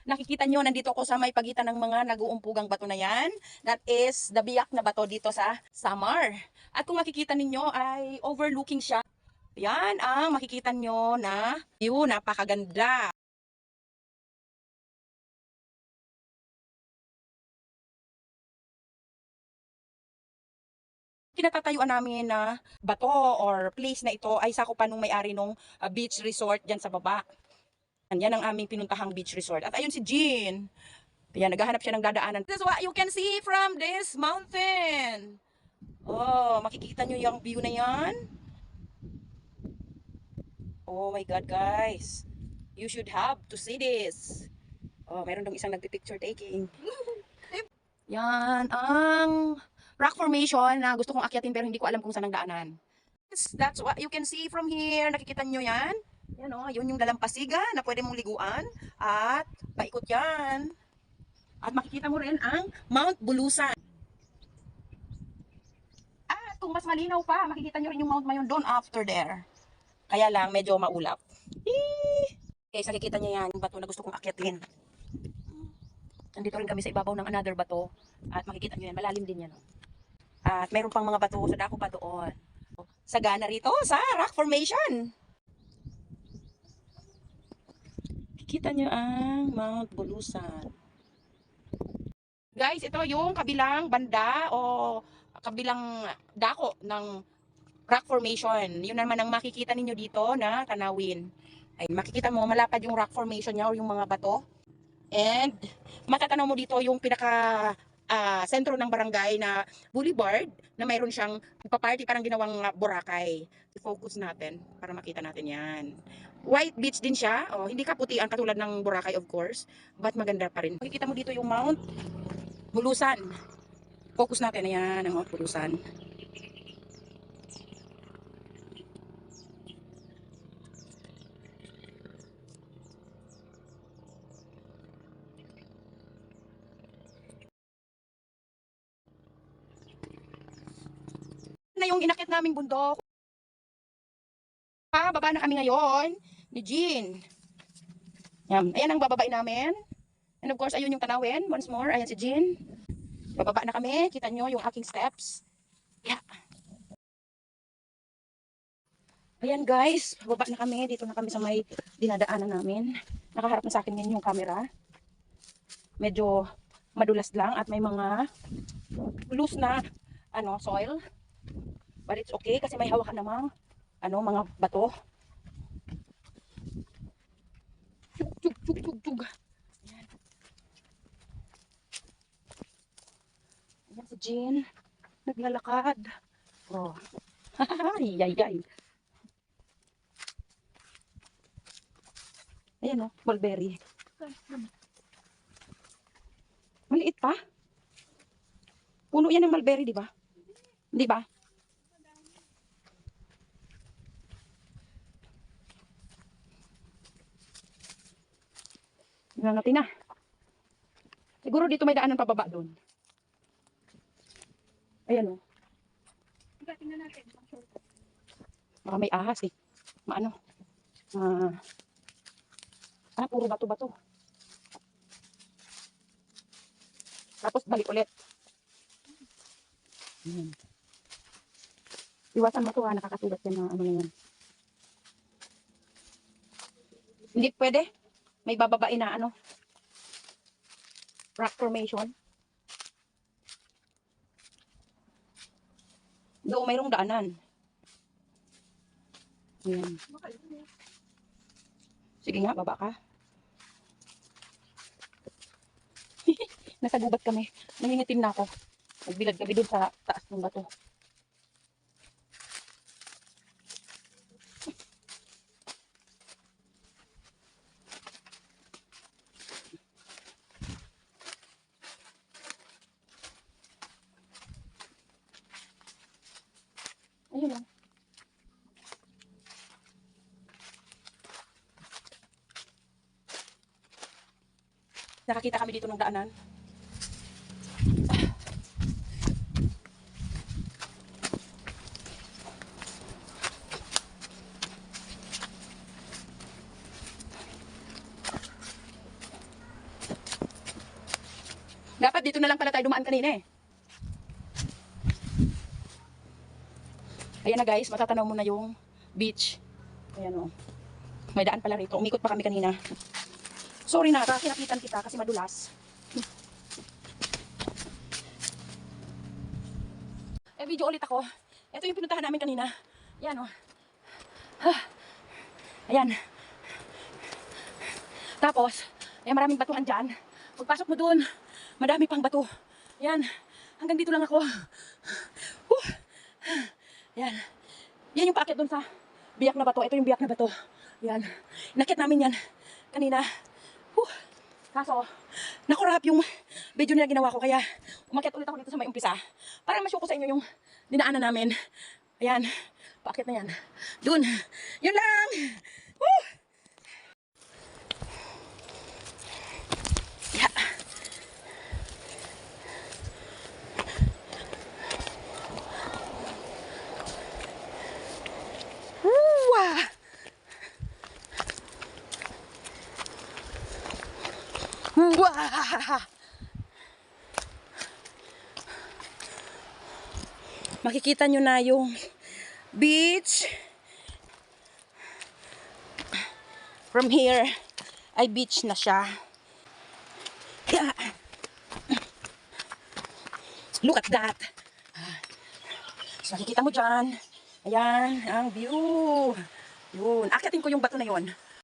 Nakikita nyo, nandito ako sa may pagitan ng mga nag-uumpugang bato na yan. That is the biyak na bato dito sa Samar. At kung makikita ninyo ay overlooking siya. Yan ang makikita nyo na view, napakaganda. Kinatatayuan namin na bato or place na ito ay sakupan nung may-ari nung beach resort dyan sa baba. Yan ang aming pinuntahang beach resort. At ayun si Jean. Ayan, naghahanap siya ng dadaanan. This is what you can see from this mountain. Oh, makikita nyo yung view na yan. Oh my God, guys. You should have to see this. Oh, mayroon dong isang nagpi-picture taking. Yan ang rock formation na gusto kong akyatin pero hindi ko alam kung saan ang daanan. That's what you can see from here. Nakikita nyo yan? Yan oh, yun yung dalampasigan na pwede mong liguan. At paikot yan. At makikita mo rin ang Mount Bulusan. At kung mas malinaw pa, makikita nyo rin yung Mount Mayon doon after there. Kaya lang, medyo maulap. Guys, nakikita nyo yan, yung bato na gusto kong akyatin. Nandito rin kami sa ibabaw ng another bato. At makikita nyo yan, malalim din yan. At mayroon pang mga bato sa dako pa doon. Sagana rito sa rock formation. Kikita nyo ang Mount Bulusan. Guys, ito yung kabilang banda o kabilang dako ng rock formation. Yun naman ang makikita ninyo dito na tanawin. Ay, makikita mo malapad yung rock formation niya o yung mga bato. And matatanaw mo dito yung pinaka sentro ng barangay na boulevard na mayroon siyang party parang ginawang Boracay. I-focus natin para makita natin yan. White beach din siya. Oh, hindi kaputian katulad ng Boracay of course, but maganda pa rin. Makikita mo dito yung Mount Bulusan. Focus natin. Ayan ang Mount Bulusan. Na yung inakit naming bundok. Baba na kami ngayon ni Jean. Yan. Ayan ang bababain namin. And of course, ayun yung tanawin. Once more, ayan si Jean. Bababa na kami. Kita nyo yung aking steps. Yeah. Ayan guys, bababa na kami. Dito na kami sa may dinadaanan namin. Nakaharap na sa akin ngayon yung camera. Medyo madulas lang at may mga loose na soil. But it's okay kasi may hawakan namang mga bato. Chug. Ayan. Ayan si Jean. Naglalakad. Oh. Yay. Ayan o, mulberry. Maliit pa. Puno yan ng mulberry, di ba? Di ba? Nangangati na. Siguro dito may daanan pababa doon. Ayan o. Tingnan natin. Baka may ahas eh. Puro bato-bato. Tapos balik ulit. Iwasan mo ito ha, nakakasugat yan ng yan. Hindi pwede. May bababain na rock formation. Doon mayroong daanan. Ayan. Sige nga, baba ka. Nasa gubat kami. Nangingitim na ako. Nagbilad kami dun sa taas ng bato. Ayun lang. Nakakita kami dito ng daanan. Dapat dito na lang pala tayo dumaan kanina eh. Ayan na guys, matatanaw mo na yung beach. Ayan o. May daan pala rito. Umikot pa kami kanina. Sorry na, kinapitan kita kasi madulas. Video ulit ako. Ito yung pinuntahan namin kanina. Ayan o. Ayan. Tapos, ayan, maraming batuhan dyan. Pagpasok mo dun, madami pang bato. Ayan. Hanggang dito lang ako. Ayan. Yan yung paakyat dun sa biyak na bato. Ito yung biyak na bato. Ayan. Inakyat namin yan kanina. Kaso, nakurap yung video na ginawa ko. Kaya, umakyat ulit ako dito sa may umpisa. Para ma-show ko sa inyo yung dinaanan namin. Ayan. Paakyat na yan. Dun. Yun lang. Woo! Yeah. Wah! Makikita nyo na yung beach. From here, ay beach na siya. Yeah. Look at that. So, makikita mo dyan. Ayan, ang view. Yun. Akyatin ko yung bato na yun.